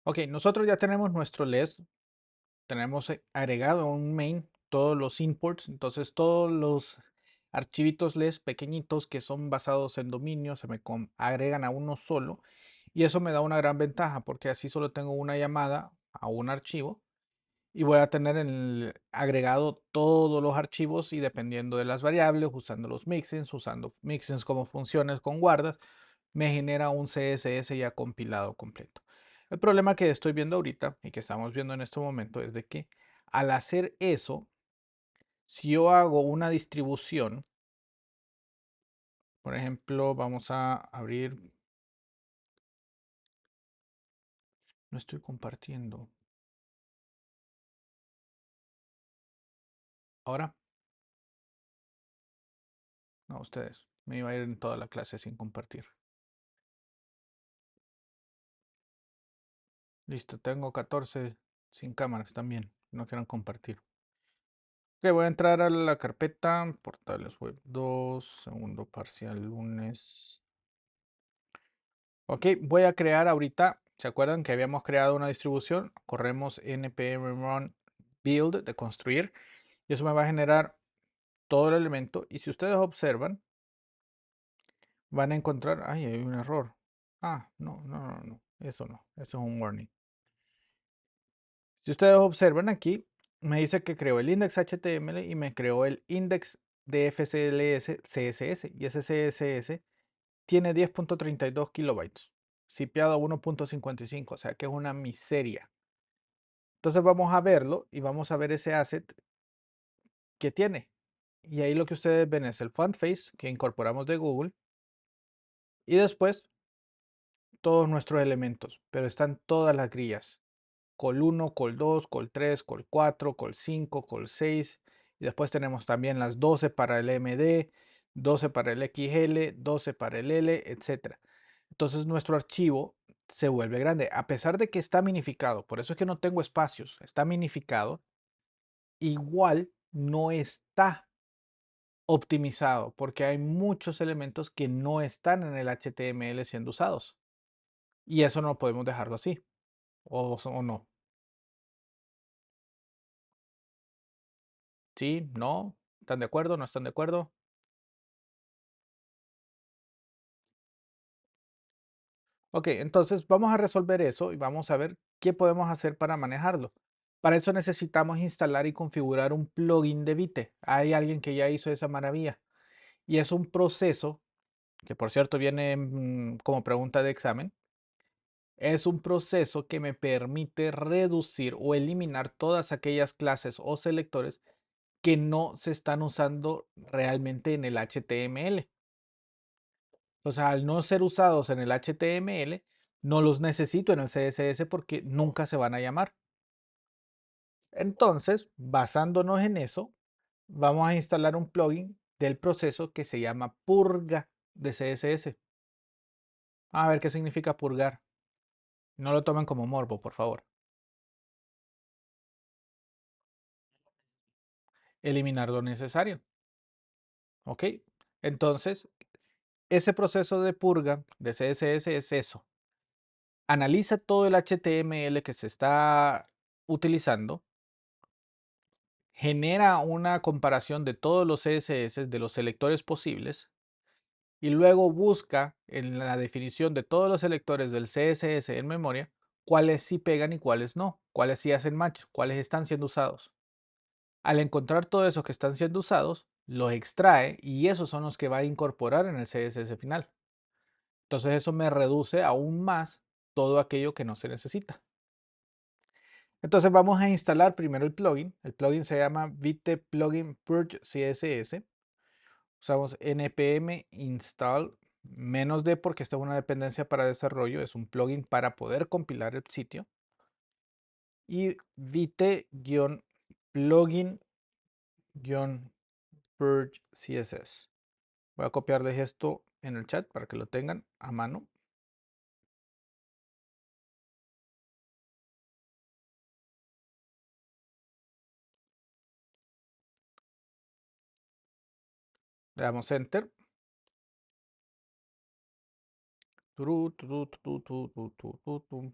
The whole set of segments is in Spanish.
Ok, nosotros ya tenemos nuestro list, tenemos agregado un main todos los imports, entonces todos los archivitos list pequeñitos que son basados en dominio se me agregan a uno solo y eso me da una gran ventaja porque así solo tengo una llamada a un archivo y voy a tener agregado todos los archivos y dependiendo de las variables, usando mixins como funciones con guardas, me genera un CSS ya compilado completo. El problema que estoy viendo ahorita y que estamos viendo en este momento es de que al hacer eso, si yo hago una distribución, por ejemplo, vamos a abrir, no estoy compartiendo. Ahora, no, ustedes, me iba a ir en toda la clase sin compartir. Listo, tengo 14 sin cámaras también, no quieran compartir. Ok, voy a entrar a la carpeta, portales web 2, segundo parcial lunes. Ok, voy a crear ahorita, ¿se acuerdan que habíamos creado una distribución? Corremos npm run build de construir y eso me va a generar todo el elemento. Y si ustedes observan, van a encontrar, ay, hay un error. Ah, no, eso es un warning. Si ustedes observan aquí, me dice que creó el index HTML y me creó el index de FCLS CSS y ese CSS tiene 10.32 kilobytes, sipeado a 1.55, o sea que es una miseria. Entonces vamos a verlo y vamos a ver ese asset que tiene. Y ahí lo que ustedes ven es el font face que incorporamos de Google y después todos nuestros elementos, pero están todas las grillas. Col 1, col 2, col 3, col 4, col 5, col 6. Y después tenemos también las 12 para el MD, 12 para el XL, 12 para el L, etc. Entonces nuestro archivo se vuelve grande, a pesar de que está minificado. Por eso es que no tengo espacios. Está minificado. Igual no está optimizado porque hay muchos elementos que no están en el HTML siendo usados. Y eso no podemos dejarlo así. O no. ¿Sí? ¿No? ¿Están de acuerdo? ¿No están de acuerdo? Ok, entonces vamos a resolver eso y vamos a ver qué podemos hacer para manejarlo. Para eso necesitamos instalar y configurar un plugin de Vite. Hay alguien que ya hizo esa maravilla. Y es un proceso, que por cierto viene como pregunta de examen, es un proceso que me permite reducir o eliminar todas aquellas clases o selectores que no se están usando realmente en el HTML. O sea, al no ser usados en el HTML, no los necesito en el CSS porque nunca se van a llamar. Entonces, basándonos en eso, vamos a instalar un plugin del proceso que se llama purga de CSS. A ver qué significa purgar. No lo tomen como morbo, por favor. Eliminar lo necesario. ¿Ok? Entonces, ese proceso de purga de CSS es eso. Analiza todo el HTML que se está utilizando, genera una comparación de todos los CSS, de los selectores posibles, y luego busca en la definición de todos los selectores del CSS en memoria cuáles sí pegan y cuáles no, cuáles sí hacen match, cuáles están siendo usados. Al encontrar todos esos que están siendo usados, los extrae y esos son los que va a incorporar en el CSS final. Entonces eso me reduce aún más todo aquello que no se necesita. Entonces vamos a instalar primero el plugin. El plugin se llama Vite Plugin Purge CSS. Usamos npm install -d porque esta es una dependencia para desarrollo, es un plugin para poder compilar el sitio. Y vite-plugin-purge CSS. Voy a copiarles esto en el chat para que lo tengan a mano. Le damos enter. Turu, turu, turu, turu, turu, turu, turu.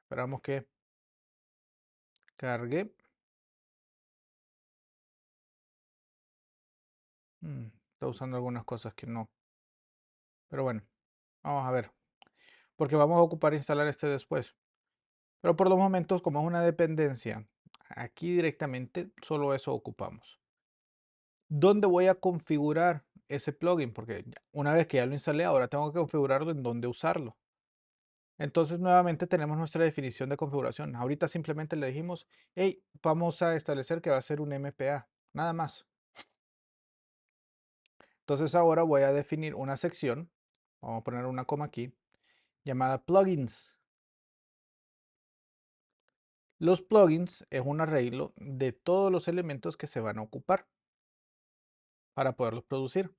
Esperamos que cargue. Está usando algunas cosas que no. Pero bueno, vamos a ver. Porque vamos a ocupar instalar este después. Pero por los momentos, como es una dependencia, aquí directamente solo eso ocupamos. ¿Dónde voy a configurar ese plugin? Porque una vez que ya lo instalé, ahora tengo que configurarlo en dónde usarlo. Entonces nuevamente tenemos nuestra definición de configuración. Ahorita simplemente le dijimos, hey, vamos a establecer que va a ser un MPA, nada más. Entonces ahora voy a definir una sección, vamos a poner una coma aquí, llamada plugins. Los plugins es un arreglo de todos los elementos que se van a ocupar para poderlos producir.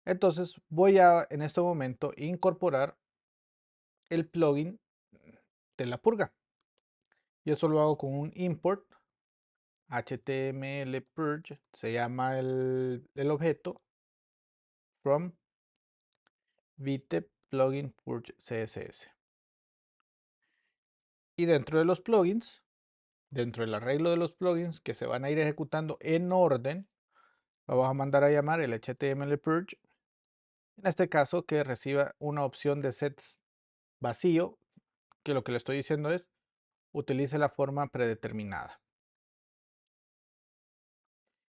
Entonces voy a en este momento incorporar el plugin de la purga. Y eso lo hago con un import html purge, se llama el objeto from vite plugin purge css. Y dentro de los plugins, dentro del arreglo de los plugins que se van a ir ejecutando en orden, vamos a mandar a llamar el html purge. En este caso que reciba una opción de sets vacío, que lo que le estoy diciendo es utilice la forma predeterminada.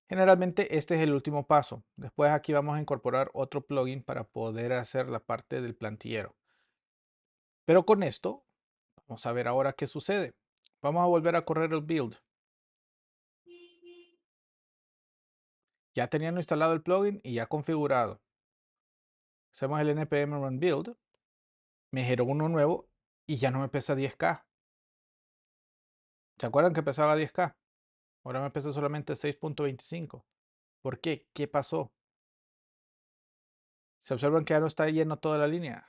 Generalmente este es el último paso. Después aquí vamos a incorporar otro plugin para poder hacer la parte del plantillero. Pero con esto, vamos a ver ahora qué sucede. Vamos a volver a correr el build. Ya teniendo instalado el plugin y ya configurado. Hacemos el npm run build. Me generó uno nuevo y ya no me pesa 10K. ¿Se acuerdan que pesaba 10K? Ahora me pesa solamente 6.25. ¿Por qué? ¿Qué pasó? Se observan que ya no está lleno toda la línea.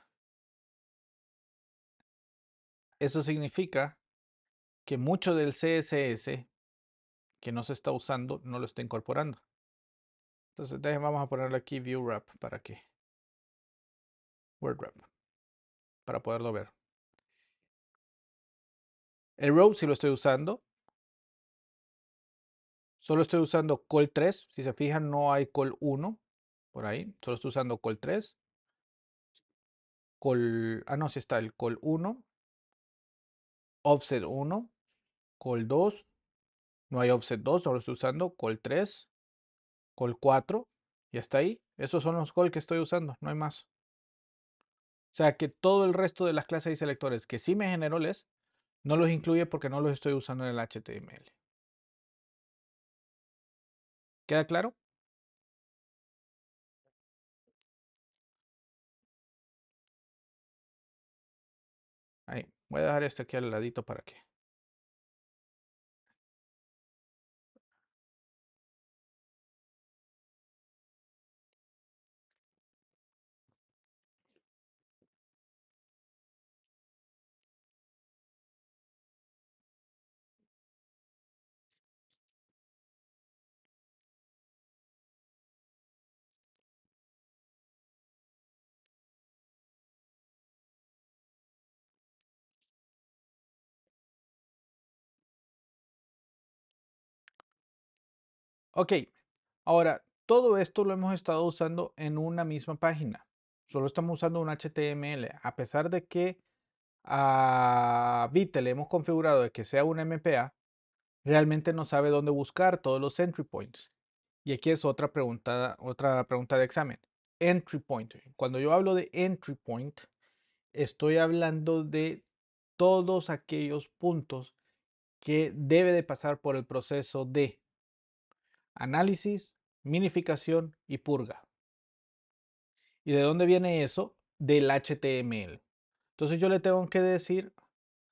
Eso significa que mucho del CSS que no se está usando no lo está incorporando. Entonces vamos a ponerle aquí view wrap para que word wrap para poderlo ver. El row sí lo estoy usando. Solo estoy usando col 3. Si se fijan no hay col 1 por ahí. Solo estoy usando col 3. No, sí está el col 1. Offset 1. Col 2. No hay offset 2. Solo estoy usando col 3. Col 4. Y hasta ahí. Esos son los col que estoy usando. No hay más. O sea que todo el resto de las clases y selectores que sí me generó LES no los incluye porque no los estoy usando en el HTML. ¿Queda claro? Ahí. Voy a dejar esto aquí al ladito para que. Ok. Ahora, todo esto lo hemos estado usando en una misma página. Solo estamos usando un HTML. A pesar de que a Vite le hemos configurado de que sea un MPA, realmente no sabe dónde buscar todos los entry points. Y aquí es otra pregunta de examen. Entry point. Cuando yo hablo de entry point, estoy hablando de todos aquellos puntos que debe de pasar por el proceso de análisis, minificación y purga. ¿Y de dónde viene eso? Del HTML. Entonces yo le tengo que decir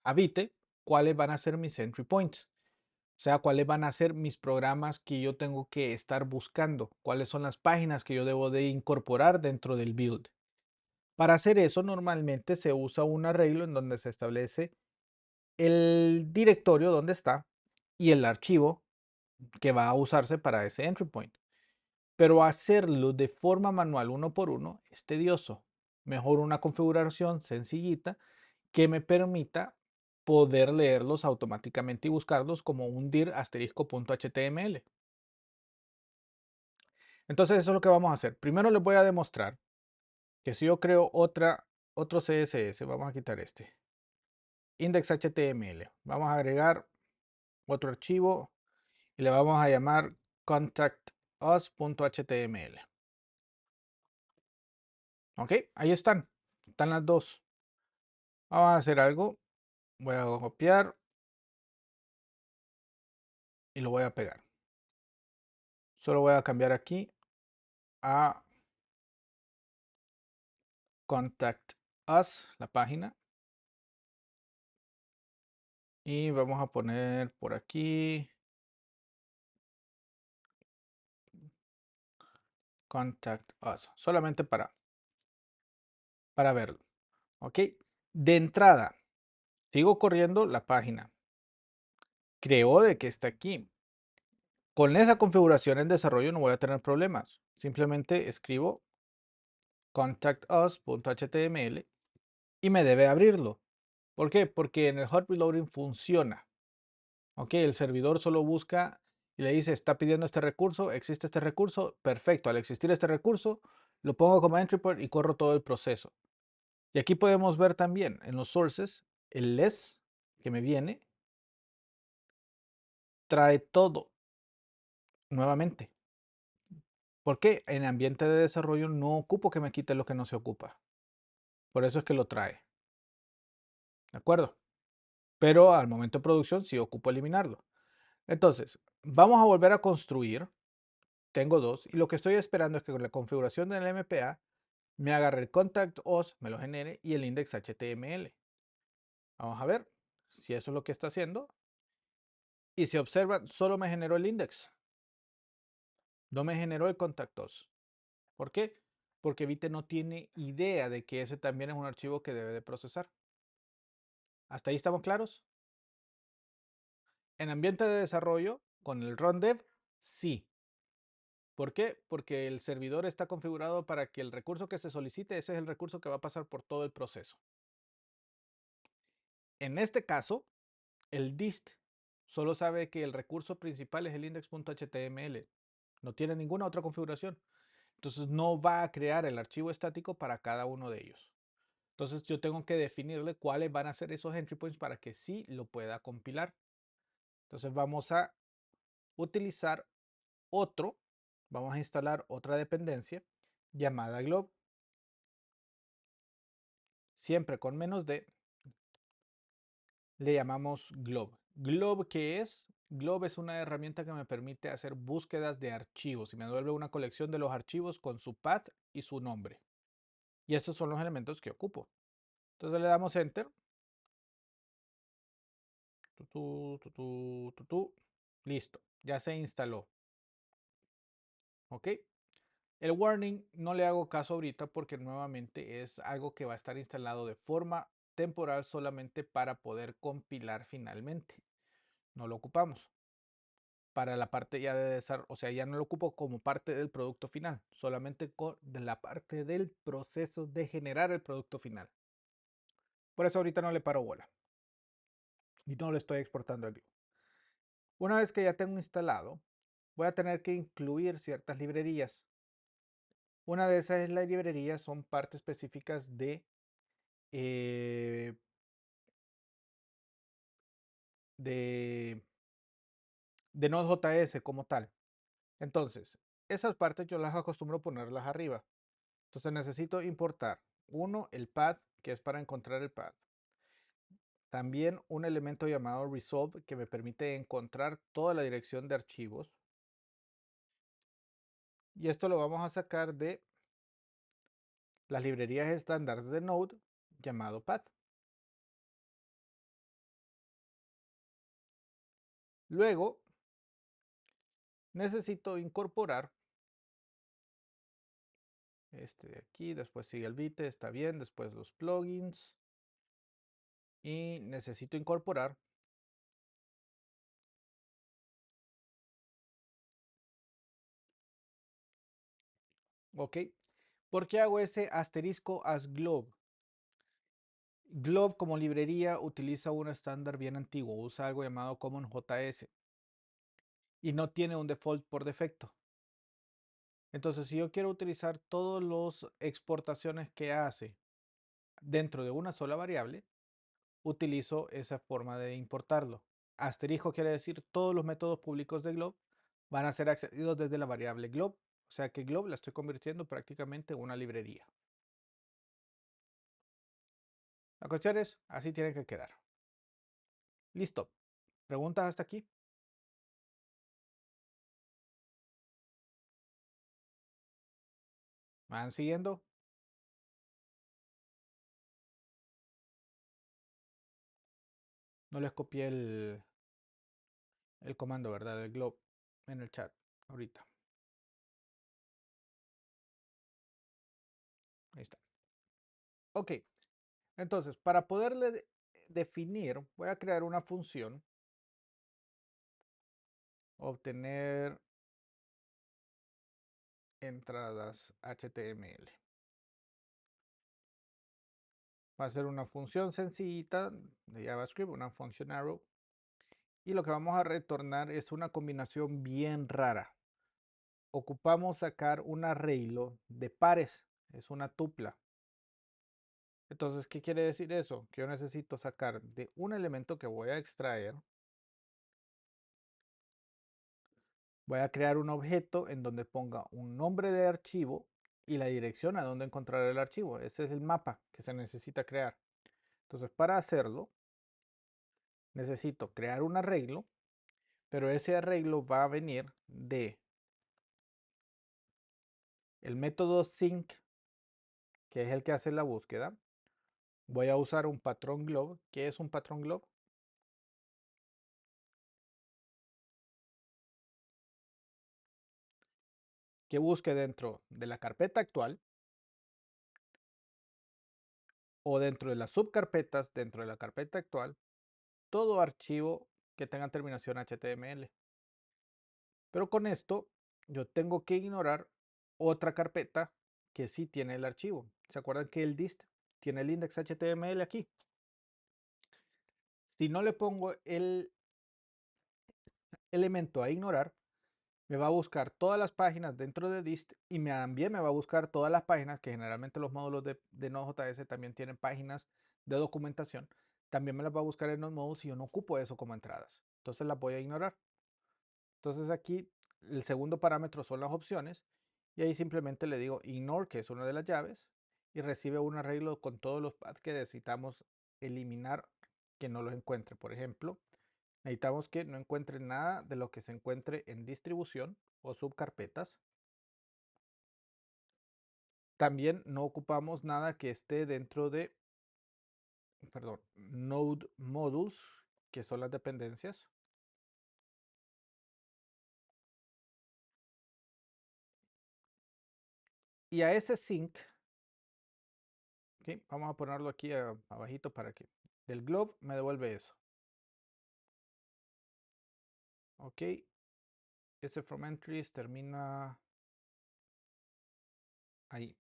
a Vite cuáles van a ser mis entry points. O sea, cuáles van a ser mis programas que yo tengo que estar buscando. Cuáles son las páginas que yo debo de incorporar dentro del build. Para hacer eso normalmente se usa un arreglo en donde se establece el directorio donde está y el archivo que va a usarse para ese entry point. Pero hacerlo de forma manual uno por uno es tedioso. Mejor una configuración sencillita que me permita poder leerlos automáticamente y buscarlos como un dir asterisco.html. Entonces eso es lo que vamos a hacer. Primero les voy a demostrar que si yo creo otro CSS, vamos a quitar este, index.html, vamos a agregar otro archivo y le vamos a llamar contactus.html. Ok, ahí están las dos. Vamos a hacer algo, voy a copiar y lo voy a pegar. Solo voy a cambiar aquí a Contact Us, la página. Y vamos a poner por aquí Contact Us, solamente para verlo. Ok, de entrada, sigo corriendo la página. Creo de que está aquí. Con esa configuración en desarrollo no voy a tener problemas. Simplemente escribo contactus.html y me debe abrirlo. ¿Por qué? Porque en el hot reloading funciona. Ok, el servidor solo busca y le dice, está pidiendo este recurso, existe este recurso, perfecto. Al existir este recurso, lo pongo como entry point y corro todo el proceso. Y aquí podemos ver también en los sources, el less que me viene, trae todo nuevamente. Porque en ambiente de desarrollo no ocupo que me quite lo que no se ocupa. Por eso es que lo trae. ¿De acuerdo? Pero al momento de producción sí ocupo eliminarlo. Entonces, vamos a volver a construir. Tengo dos. Y lo que estoy esperando es que con la configuración del MPA me agarre el contact os, me lo genere y el index HTML. Vamos a ver si eso es lo que está haciendo. Y si observan, solo me generó el index. No me generó el contact os. ¿Por qué? Porque Vite no tiene idea de que ese también es un archivo que debe de procesar. ¿Hasta ahí estamos claros? En ambiente de desarrollo, con el rundev, sí. ¿Por qué? Porque el servidor está configurado para que el recurso que se solicite, ese es el recurso que va a pasar por todo el proceso. En este caso, el dist solo sabe que el recurso principal es el index.html. No tiene ninguna otra configuración. Entonces no va a crear el archivo estático para cada uno de ellos. Entonces yo tengo que definirle cuáles van a ser esos entry points para que sí lo pueda compilar. Entonces vamos a utilizar otro, vamos a instalar otra dependencia llamada glob, siempre con -d, le llamamos glob. Glob, ¿qué es? Glob es una herramienta que me permite hacer búsquedas de archivos y me devuelve una colección de los archivos con su path y su nombre. Y estos son los elementos que ocupo. Entonces le damos enter. Listo, ya se instaló. ¿Ok? El warning no le hago caso ahorita porque nuevamente es algo que va a estar instalado de forma temporal solamente para poder compilar finalmente. No lo ocupamos para la parte ya de desarrollo, o sea, ya no lo ocupo como parte del producto final, solamente con la parte del proceso de generar el producto final. Por eso ahorita no le paro bola y no lo estoy exportando aquí. Una vez que ya tengo instalado, voy a tener que incluir ciertas librerías. Una de esas librerías son partes específicas eh, de, de Node.js como tal. Entonces, esas partes yo las acostumbro a ponerlas arriba. Entonces necesito importar, uno, el path, que es para encontrar el path. También un elemento llamado resolve, que me permite encontrar toda la dirección de archivos. Y esto lo vamos a sacar de las librerías estándar de Node llamado path. Luego, necesito incorporar este de aquí, después sigue el Vite, está bien, después los plugins. Y necesito incorporar ok. ¿Por qué hago ese asterisco as globe? Glob como librería utiliza un estándar bien antiguo, usa algo llamado CommonJS y no tiene un default por defecto. Entonces, si yo quiero utilizar todas las exportaciones que hace dentro de una sola variable, utilizo esa forma de importarlo. Asterisco quiere decir todos los métodos públicos de Glob van a ser accedidos desde la variable Glob, o sea que Glob la estoy convirtiendo prácticamente en una librería. La cuestión es, así tiene que quedar. Listo. ¿Preguntas hasta aquí? ¿Me van siguiendo? No les copié el comando, ¿verdad? El glob en el chat ahorita. Ahí está. Ok. Entonces, para poderle definir, voy a crear una función. Obtener entradas HTML. Va a ser una función sencillita de JavaScript, una function arrow. Y lo que vamos a retornar es una combinación bien rara. Ocupamos sacar un arreglo de pares, es una tupla. Entonces, ¿qué quiere decir eso? Que yo necesito sacar de un elemento que voy a extraer, voy a crear un objeto en donde ponga un nombre de archivo y la dirección a donde encontrar el archivo. Ese es el mapa que se necesita crear. Entonces, para hacerlo, necesito crear un arreglo, pero ese arreglo va a venir de el método sync, que es el que hace la búsqueda. Voy a usar un patrón glob. ¿Qué es un patrón glob? Que busque dentro de la carpeta actual o dentro de las subcarpetas dentro de la carpeta actual todo archivo que tenga terminación HTML. Pero con esto yo tengo que ignorar otra carpeta que sí tiene el archivo. ¿Se acuerdan que el dist tiene el index HTML aquí? Si no le pongo el elemento a ignorar, me va a buscar todas las páginas dentro de dist y también me va a buscar todas las páginas que generalmente los módulos de Node.js también tienen páginas de documentación. También me las va a buscar en los módulos y yo no ocupo eso como entradas. Entonces las voy a ignorar. Entonces aquí el segundo parámetro son las opciones y ahí simplemente le digo ignore, que es una de las llaves, y recibe un arreglo con todos los paths que necesitamos eliminar que no los encuentre. Por ejemplo, necesitamos que no encuentre nada de lo que se encuentre en distribución o subcarpetas. También no ocupamos nada que esté dentro de, perdón, node modules, que son las dependencias. Y a ese sync, ¿okay? Vamos a ponerlo aquí abajito para que del glob me devuelve eso. Ok, ese from entries termina ahí.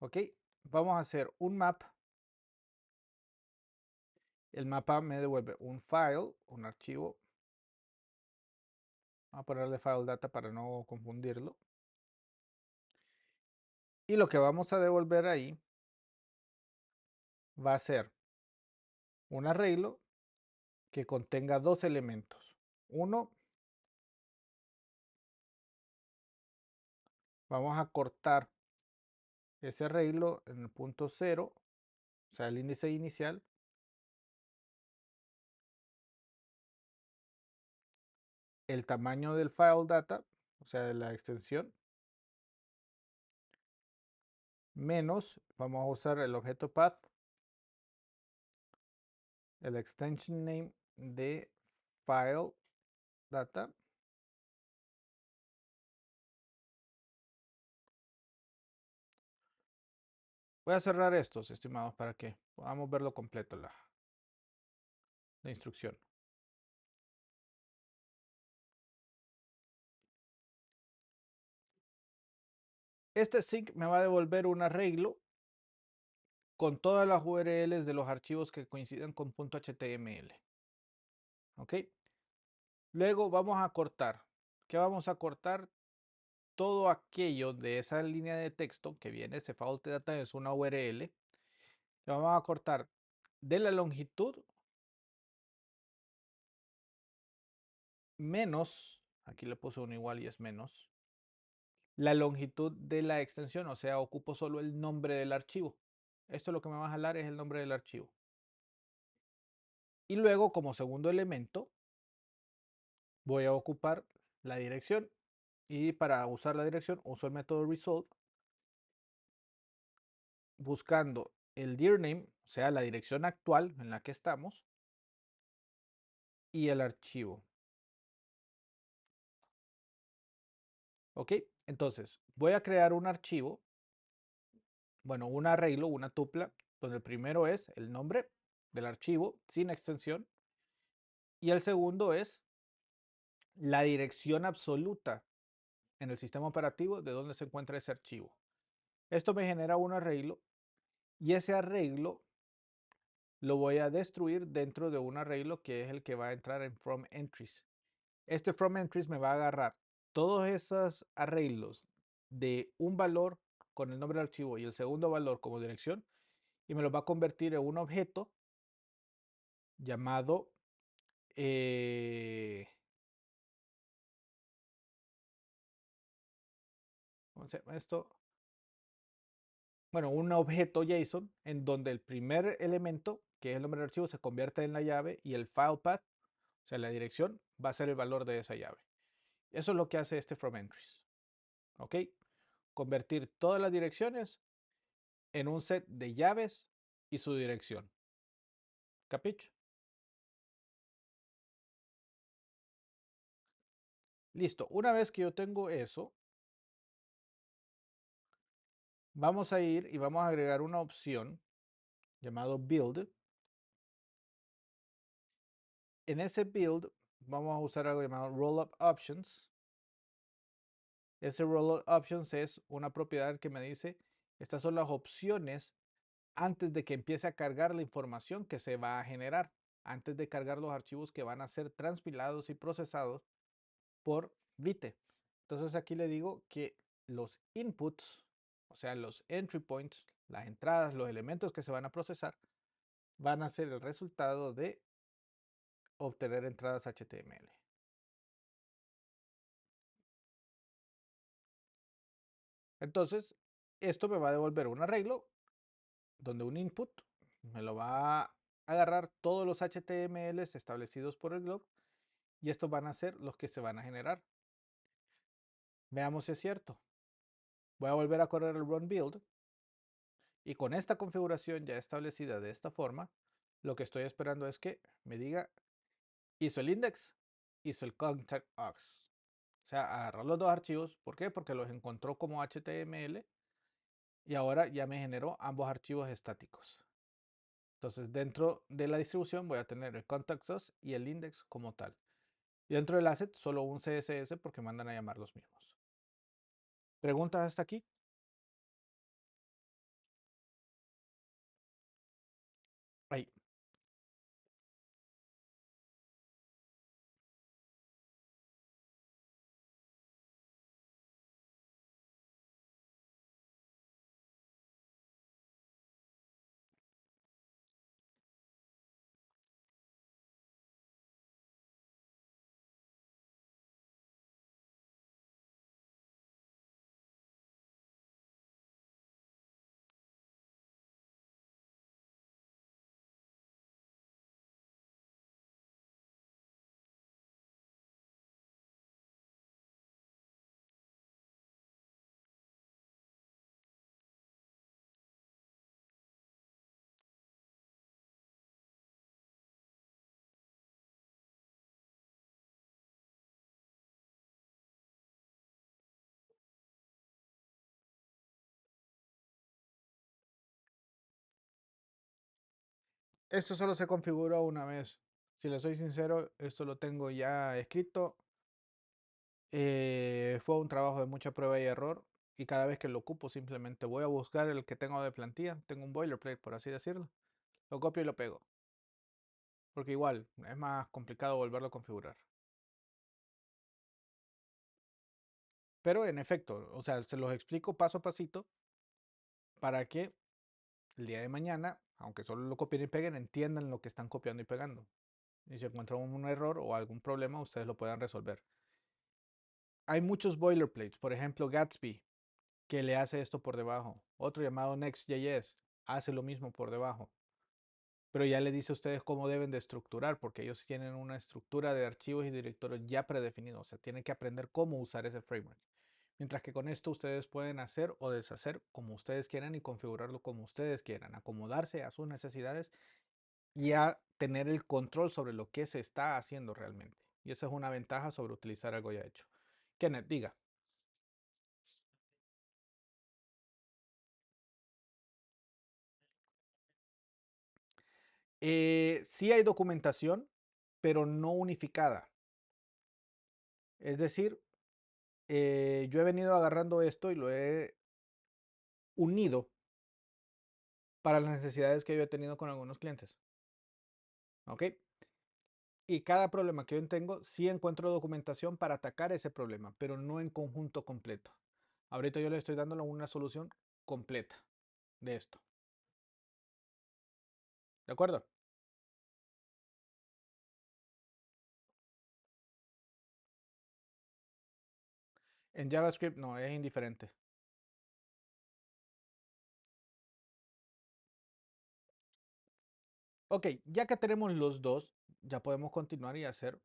Ok, vamos a hacer un map. El mapa me devuelve un file, un archivo. Vamos a ponerle file data para no confundirlo. Y lo que vamos a devolver ahí va a ser un arreglo que contenga dos elementos. Uno, vamos a cortar ese arreglo en el punto 0, o sea, el índice inicial. El tamaño del file data, o sea, de la extensión, menos, vamos a usar el objeto path, el extension name de file data. Voy a cerrar estos, estimados, para que podamos verlo completo la instrucción. Este sync me va a devolver un arreglo con todas las URLs de los archivos que coincidan con .html. ¿Ok? Luego vamos a cortar. ¿Qué vamos a cortar? Todo aquello de esa línea de texto que viene, ese fault data es una URL. Le vamos a cortar de la longitud menos, aquí le puse un igual y es menos, la longitud de la extensión, o sea, ocupo solo el nombre del archivo. Esto lo que me va a jalar es el nombre del archivo. Y luego, como segundo elemento, voy a ocupar la dirección. Y para usar la dirección, uso el método resolve buscando el dir name, o sea, la dirección actual en la que estamos, y el archivo. ¿Ok? Entonces, voy a crear un archivo, bueno, un arreglo, una tupla, donde el primero es el nombre del archivo sin extensión y el segundo es la dirección absoluta en el sistema operativo de donde se encuentra ese archivo. Esto me genera un arreglo y ese arreglo lo voy a destruir dentro de un arreglo que es el que va a entrar en from entries. Este from entries me va a agarrar todos esos arreglos de un valor con el nombre del archivo y el segundo valor como dirección y me lo va a convertir en un objeto llamado ¿cómo se llama esto? Bueno, un objeto JSON en donde el primer elemento, que es el nombre del archivo, se convierte en la llave y el file path, o sea, la dirección, va a ser el valor de esa llave. Eso es lo que hace este from entries. ¿Ok? Convertir todas las direcciones en un set de llaves y su dirección. ¿Capicho? Listo. Una vez que yo tengo eso, vamos a ir y vamos a agregar una opción llamado build. En ese build vamos a usar algo llamado rollup options. Ese rollup options es una propiedad que me dice estas son las opciones antes de que empiece a cargar la información que se va a generar, antes de cargar los archivos que van a ser transpilados y procesados por Vite. Entonces aquí le digo que los inputs, o sea, los entry points, las entradas, los elementos que se van a procesar, van a ser el resultado de obtener entradas HTML. Entonces, esto me va a devolver un arreglo donde un input me lo va a agarrar todos los HTMLs establecidos por el glob y estos van a ser los que se van a generar. Veamos si es cierto. Voy a volver a correr el run build y con esta configuración ya establecida de esta forma, lo que estoy esperando es que me diga hizo el index, hizo el contact aux. O sea, agarró los dos archivos. ¿Por qué? Porque los encontró como HTML y ahora ya me generó ambos archivos estáticos. Entonces dentro de la distribución voy a tener el contact us y el index como tal. Y dentro del asset solo un CSS porque mandan a llamar los mismos. ¿Preguntas hasta aquí? Ahí. Esto solo se configura una vez. Si le soy sincero, esto lo tengo ya escrito. Fue un trabajo de mucha prueba y error. y cada vez que lo ocupo simplemente voy a buscar el que tengo de plantilla, tengo un boilerplate por así decirlo, lo copio y lo pego, porque igual es más complicado volverlo a configurar. Pero en efecto, o sea, se los explico paso a pasito para que el día de mañana, aunque solo lo copien y peguen, entiendan lo que están copiando y pegando. Y si encuentran un error o algún problema, ustedes lo puedan resolver. Hay muchos boilerplates, por ejemplo Gatsby, que le hace esto por debajo. Otro llamado Next.js hace lo mismo por debajo. Pero ya le dice a ustedes cómo deben de estructurar, porque ellos tienen una estructura de archivos y directorios ya predefinidos. O sea, tienen que aprender cómo usar ese framework. Mientras que con esto ustedes pueden hacer o deshacer como ustedes quieran y configurarlo como ustedes quieran, acomodarse a sus necesidades y a tener el control sobre lo que se está haciendo realmente. Y esa es una ventaja sobre utilizar algo ya hecho. Kenneth, diga. Sí hay documentación, pero no unificada. Es decir, yo he venido agarrando esto y lo he unido para las necesidades que yo he tenido con algunos clientes. ¿Ok? Y cada problema que yo tengo, sí encuentro documentación para atacar ese problema, pero no en conjunto completo. Ahorita yo le estoy dando una solución completa de esto. ¿De acuerdo? En JavaScript no, es indiferente. Ok, ya que tenemos los dos, ya podemos continuar y hacer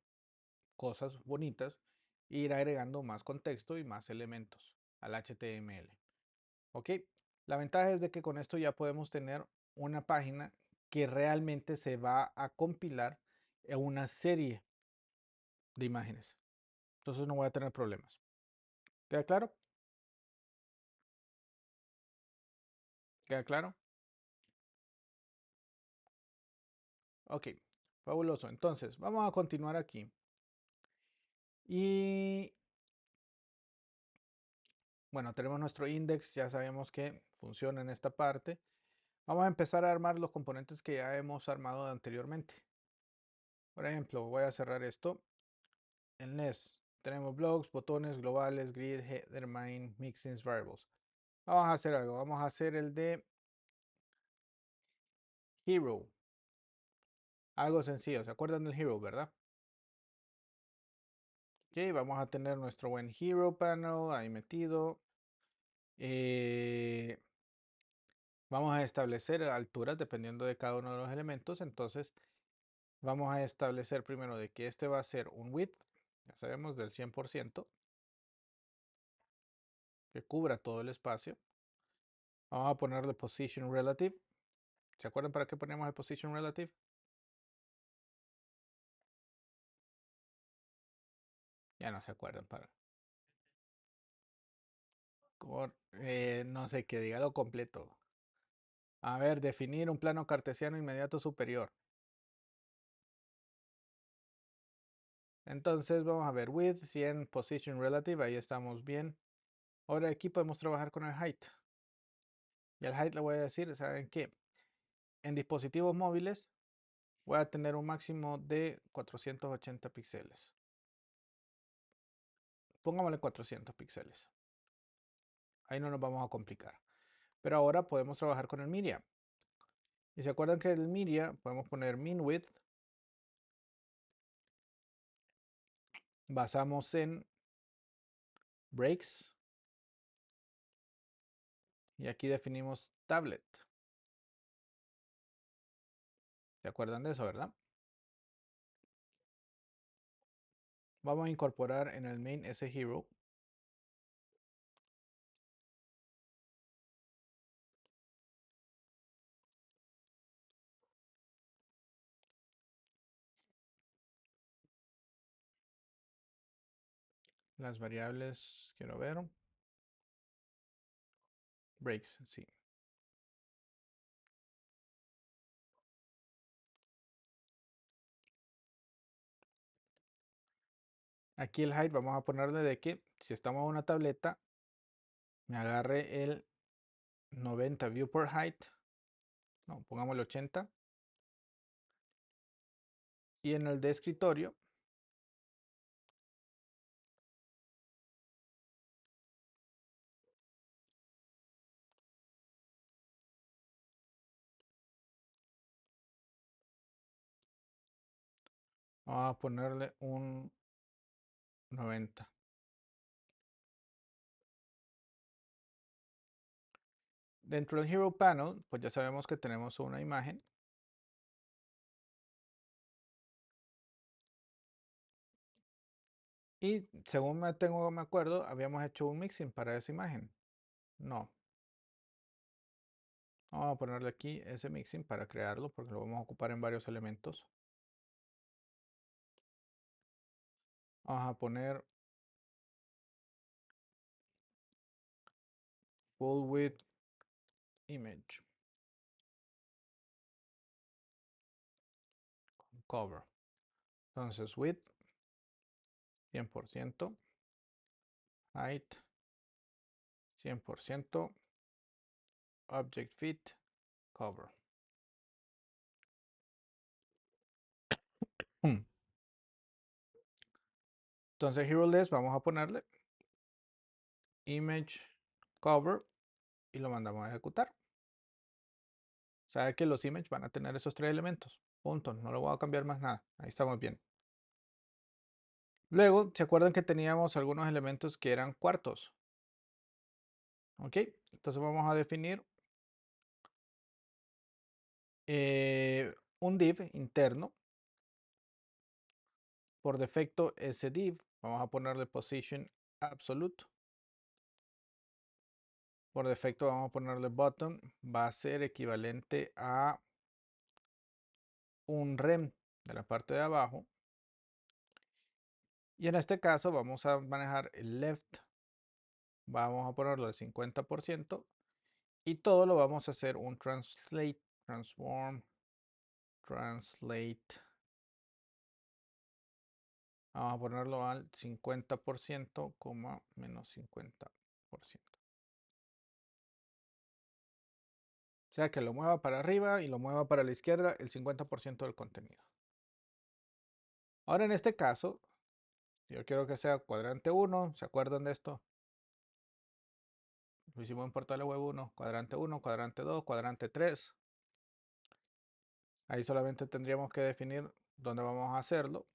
cosas bonitas e ir agregando más contexto y más elementos al HTML. Ok, la ventaja es de que con esto ya podemos tener una página que realmente se va a compilar en una serie de imágenes. Entonces no voy a tener problemas. ¿Queda claro? ¿Queda claro? Ok, fabuloso. Entonces, vamos a continuar aquí. Y bueno, tenemos nuestro index, ya sabemos que funciona en esta parte. Vamos a empezar a armar los componentes que ya hemos armado anteriormente. Por ejemplo, voy a cerrar esto. En less tenemos blocks, botones, globales, grid, header, main, mixins, variables. Vamos a hacer algo. Vamos a hacer el de hero. Algo sencillo. ¿Se acuerdan del hero, verdad? Ok, vamos a tener nuestro buen hero panel ahí metido. Eh, vamos a establecer alturas dependiendo de cada uno de los elementos. Entonces, vamos a establecer primero de que este va a ser un width, ya sabemos, del 100%, que cubra todo el espacio. Vamos a ponerle position relative. ¿Se acuerdan para qué ponemos el position relative? Ya no se acuerdan para. No sé, que diga lo completo. A ver, definir un plano cartesiano inmediato superior. Entonces vamos a ver width 100 position relative, ahí estamos bien. Ahora aquí podemos trabajar con el height. Y al height le voy a decir, ¿saben qué? En dispositivos móviles voy a tener un máximo de 480 píxeles. Pongámosle 400 píxeles. Ahí no nos vamos a complicar. Pero ahora podemos trabajar con el media. Y se acuerdan que el media podemos poner min width. Basamos en breaks. Y aquí definimos tablet. ¿Se acuerdan de eso, verdad? Vamos a incorporar en el main ese hero. Las variables, quiero ver. Breaks, sí. Aquí el height vamos a ponerle de que si estamos en una tableta, me agarre el 90 viewport height, no, pongamos el 80, y en el de escritorio vamos a ponerle un 90. Dentro del Hero Panel, pues ya sabemos que tenemos una imagen. Y según me acuerdo, habíamos hecho un mixing para esa imagen. No. Vamos a ponerle aquí ese mixing para crearlo, porque lo vamos a ocupar en varios elementos. Vamos a poner full width image cover. Entonces width 100%, height 100%, object fit cover. Entonces hero list vamos a ponerle image cover y lo mandamos a ejecutar. Sabe que los images van a tener esos tres elementos. Punto. No lo voy a cambiar más nada. Ahí estamos bien. Luego, ¿se acuerdan que teníamos algunos elementos que eran cuartos? ¿Ok? Entonces vamos a definir un div interno. Por defecto, ese div, vamos a ponerle position absolute. Por defecto vamos a ponerle button. Va a ser equivalente a un rem de la parte de abajo. Y en este caso vamos a manejar el left. Vamos a ponerlo al 50%. Y todo lo vamos a hacer un translate, transform, translate. Vamos a ponerlo al 50%, menos 50%. O sea que lo mueva para arriba y lo mueva para la izquierda el 50% del contenido. Ahora en este caso, yo quiero que sea cuadrante 1, ¿se acuerdan de esto? Lo hicimos en portal web 1, cuadrante 2, cuadrante 3. Ahí solamente tendríamos que definir dónde vamos a hacerlo.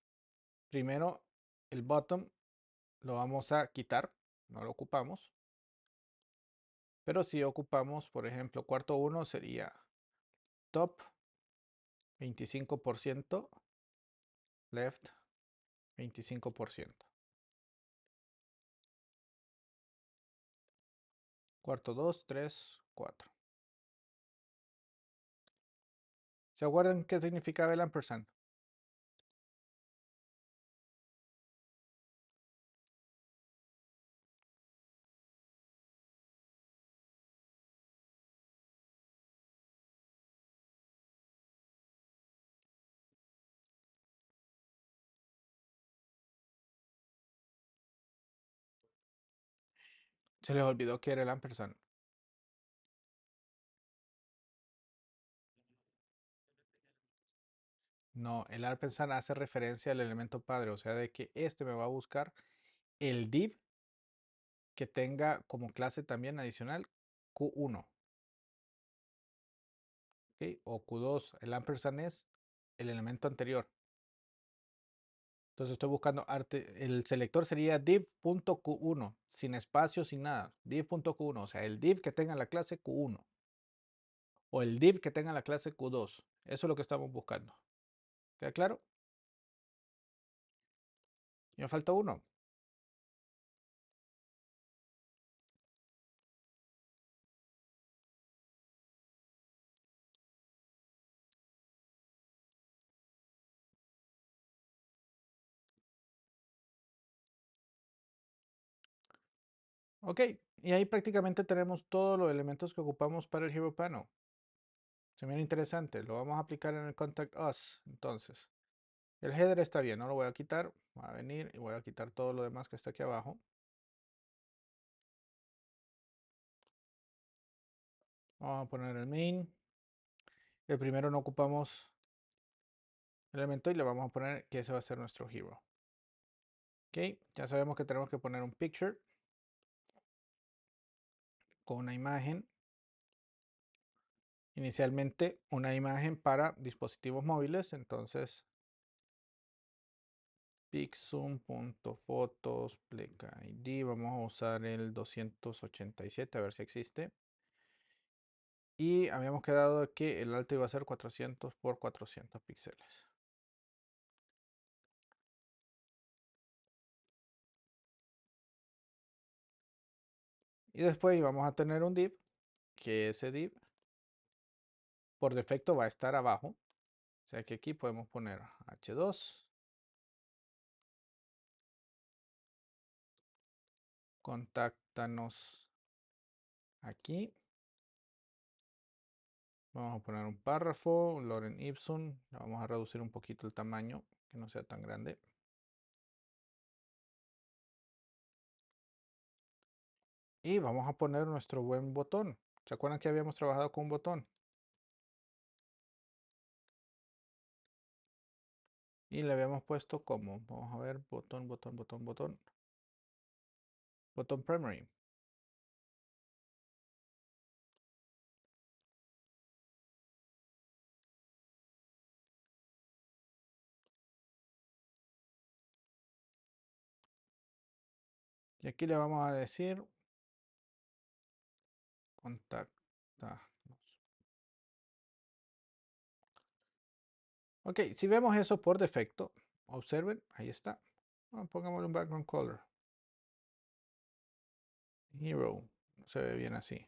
Primero, el bottom lo vamos a quitar, no lo ocupamos. Pero si ocupamos, por ejemplo, cuarto 1 sería top 25%, left 25%. Cuarto 2, 3, 4. ¿Se acuerdan qué significaba el ampersand? Se les olvidó que era el ampersand. No, el ampersand hace referencia al elemento padre, o sea, de que este me va a buscar el div que tenga como clase también adicional Q1, ¿ok? O Q2. El ampersand es el elemento anterior. Entonces estoy buscando el selector sería div.q1, sin espacio, sin nada. Div.q1, o sea, el div que tenga la clase Q1 o el div que tenga la clase Q2. Eso es lo que estamos buscando. ¿Queda claro? Y me falta uno. Ok, y ahí prácticamente tenemos todos los elementos que ocupamos para el Hero Panel. Se mira interesante, lo vamos a aplicar en el Contact Us. Entonces, el header está bien, no lo voy a quitar. Voy a venir y voy a quitar todo lo demás que está aquí abajo. Vamos a poner el main. El primero no ocupamos elemento y le vamos a poner que ese va a ser nuestro hero. Ok, ya sabemos que tenemos que poner un picture con una imagen. Inicialmente una imagen para dispositivos móviles, entonces pixum.photos.id, vamos a usar el 287 a ver si existe. Y habíamos quedado que el alto iba a ser 400 por 400 píxeles. Y después vamos a tener un div, que ese div por defecto va a estar abajo. O sea que aquí podemos poner h2, contáctanos aquí. Vamos a poner un párrafo, un lorem ipsum. Vamos a reducir un poquito el tamaño, que no sea tan grande. Y vamos a poner nuestro buen botón. ¿Se acuerdan que habíamos trabajado con un botón? Y le habíamos puesto como, vamos a ver, botón, botón, botón, botón. Botón primary. Y aquí le vamos a decir contacta. Ok, si vemos eso por defecto, observen, ahí está. Pongámosle un background color. Hero, no se ve bien así.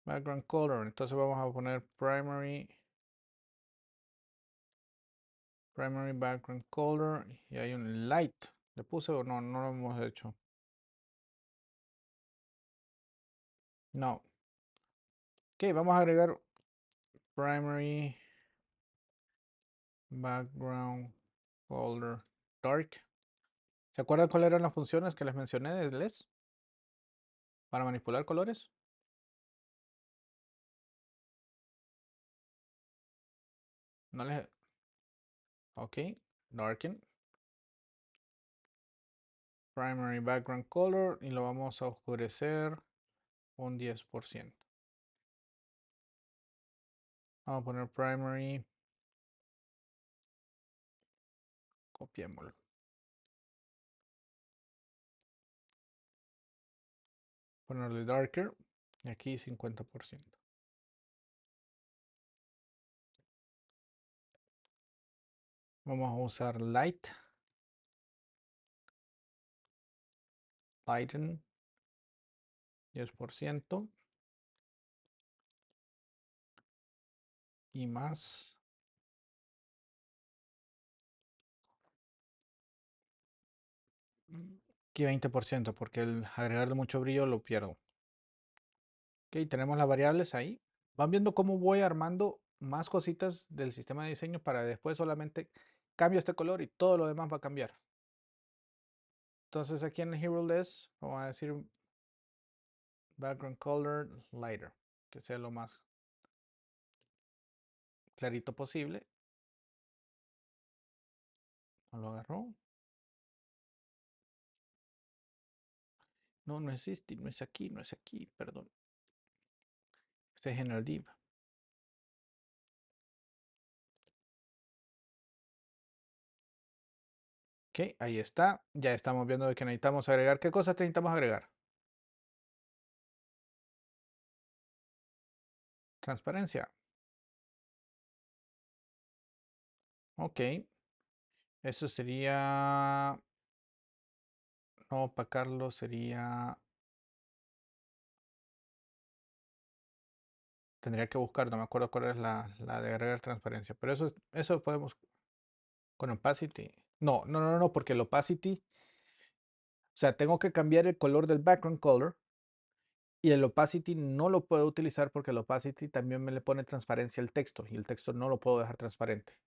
Background color, entonces vamos a poner primary background color y hay un light. ¿Le puse o no? No lo hemos hecho. No. Ok, vamos a agregar primary background color dark. ¿Se acuerdan cuáles eran las funciones que les mencioné de LES para manipular colores? No les... Ok, darken. Primary background color y lo vamos a oscurecer un 10%. Vamos a poner primary. Copiémoslo. Ponerle darker. Y aquí 50%. Vamos a usar light. Lighten. 10%. Y más. Aquí 20%, porque el agregarle mucho brillo lo pierdo. Ok, tenemos las variables ahí. Van viendo cómo voy armando más cositas del sistema de diseño para después solamente cambio este color y todo lo demás va a cambiar. Entonces aquí en el Hero List vamos a decir background color lighter, que sea lo más clarito posible. No lo agarró. No, no existe, no es aquí, no es aquí, perdón. Este es en el div. Ok, ahí está. Ya estamos viendo de que necesitamos agregar. ¿Qué cosas necesitamos agregar? Transparencia. Ok. Eso sería... No, opacarlo sería... Tendría que buscar, no me acuerdo cuál es la de agregar transparencia. Pero eso podemos con opacity. No, no, no, no, porque el opacity... O sea, tengo que cambiar el color del background color. Y el opacity no lo puedo utilizar porque el opacity también me le pone transparencia al texto. Y el texto no lo puedo dejar transparente.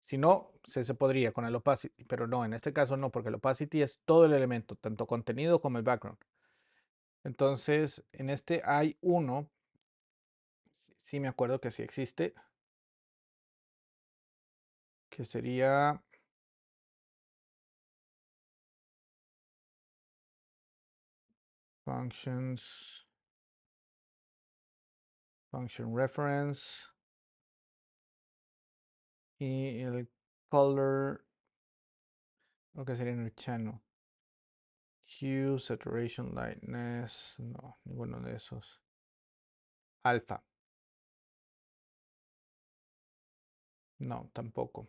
Si no, se podría con el opacity, pero no, en este caso no, porque el opacity es todo el elemento, tanto contenido como el background. Entonces, en este hay uno, sí me acuerdo que sí existe, que sería functions, function reference y el color, lo que sería en el channel. Hue, saturation, lightness, no, ninguno de esos. Alpha, no, tampoco.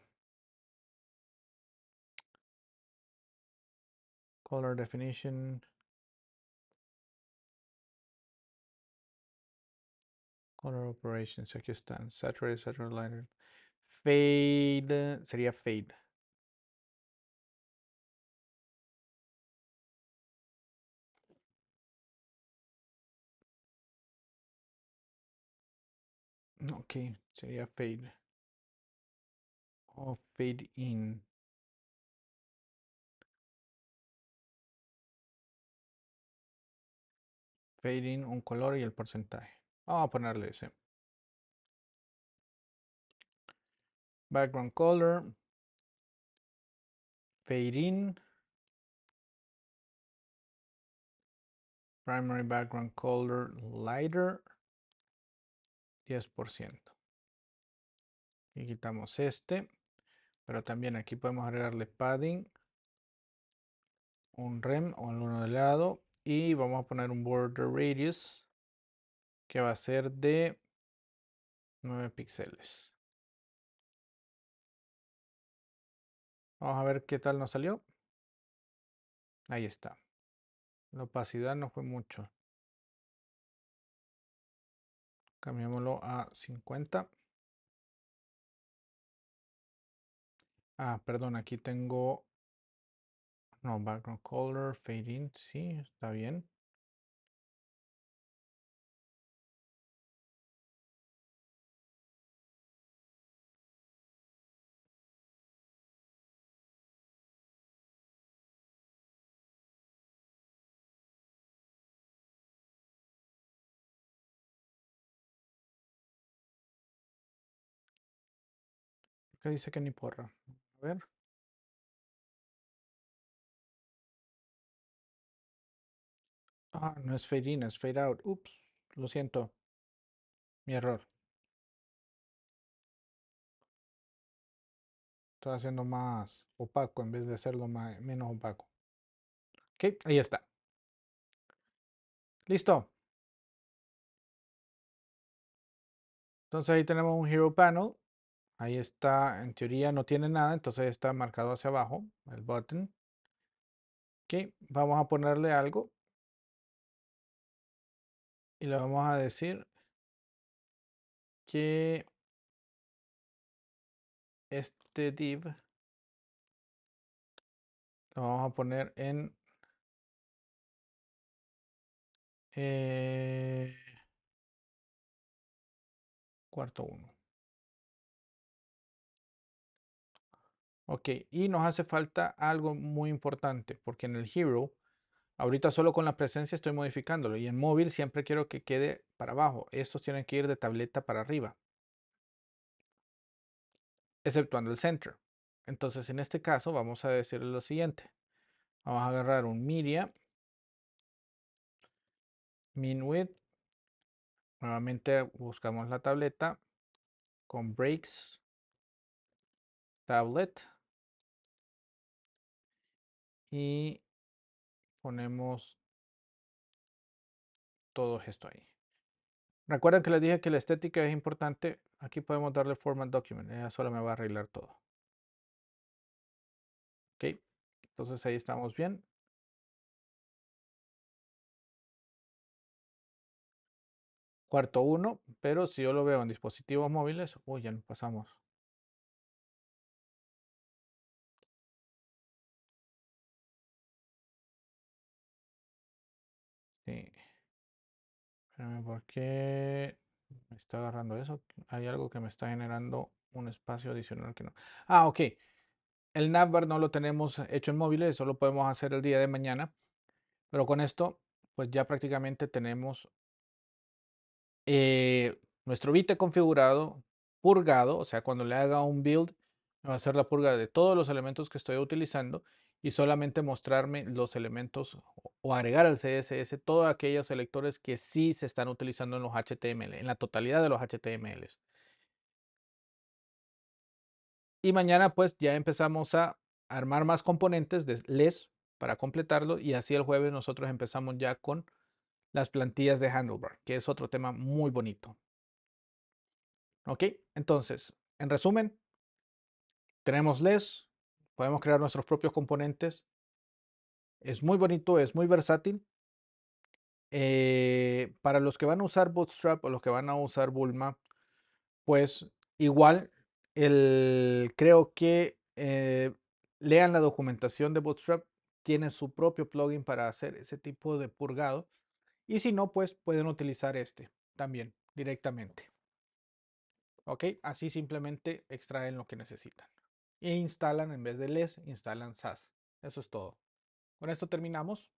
Color definition, color operations, aquí están. Saturate, saturate, lighter. Fade, sería fade. Ok, sería fade. O fade in. Fade in, un color y el porcentaje. Vamos a ponerle ese. Background color. Fade in. Primary background color lighter. 10%. Y quitamos este. Pero también aquí podemos agregarle padding. Un rem o uno de lado. Y vamos a poner un border radius. Que va a ser de 9 píxeles. Vamos a ver qué tal nos salió. Ahí está. La opacidad no fue mucho. Cambiémoslo a 50. Ah, perdón, aquí tengo... No, background color, fade in, sí, está bien. ¿Qué dice que ni porra? A ver. Ah, no es fade in, es fade out. Ups, lo siento, mi error. Estoy haciendo más opaco en vez de hacerlo menos opaco. Ok, ahí está. Listo. Entonces ahí tenemos un Hero Panel. Ahí está, en teoría no tiene nada, entonces está marcado hacia abajo, el button. Ok, vamos a ponerle algo. Y le vamos a decir que este div lo vamos a poner en eh, cuarto 1. Ok, y nos hace falta algo muy importante, porque en el Hero, ahorita solo con la presencia estoy modificándolo, y en móvil siempre quiero que quede para abajo. Estos tienen que ir de tableta para arriba, exceptuando el center. Entonces, en este caso, vamos a decirle lo siguiente. Vamos a agarrar un media, min width, nuevamente buscamos la tableta con breaks, tablet, y ponemos todo esto ahí. Recuerden que les dije que la estética es importante. Aquí podemos darle format document. Ella solo me va a arreglar todo. Ok. Entonces ahí estamos bien. Cuarto 1. Pero si yo lo veo en dispositivos móviles. Uy, ya nos pasamos. Sí. Espérame, ¿por qué me está agarrando eso? Hay algo que me está generando un espacio adicional que no. Ah, ok. El navbar no lo tenemos hecho en móviles. Eso lo podemos hacer el día de mañana. Pero con esto pues ya prácticamente tenemos nuestro bit configurado, purgado, o sea, cuando le haga un build, me va a hacer la purga de todos los elementos que estoy utilizando y solamente mostrarme los elementos o agregar al CSS todos aquellos selectores que sí se están utilizando en los HTML, en la totalidad de los HTMLs. Y mañana pues ya empezamos a armar más componentes de LES para completarlo y así el jueves nosotros empezamos ya con las plantillas de Handlebar, que es otro tema muy bonito. ¿Ok? Entonces, en resumen, tenemos LES, podemos crear nuestros propios componentes, es muy bonito, es muy versátil. Para los que van a usar Bootstrap o los que van a usar Bulma, pues igual creo que lean la documentación de Bootstrap, tiene su propio plugin para hacer ese tipo de purgado y si no, pues pueden utilizar este también directamente. ¿Ok? Así simplemente extraen lo que necesitan. E instalan, en vez de LES, instalan SAS. Eso es todo. Con esto terminamos.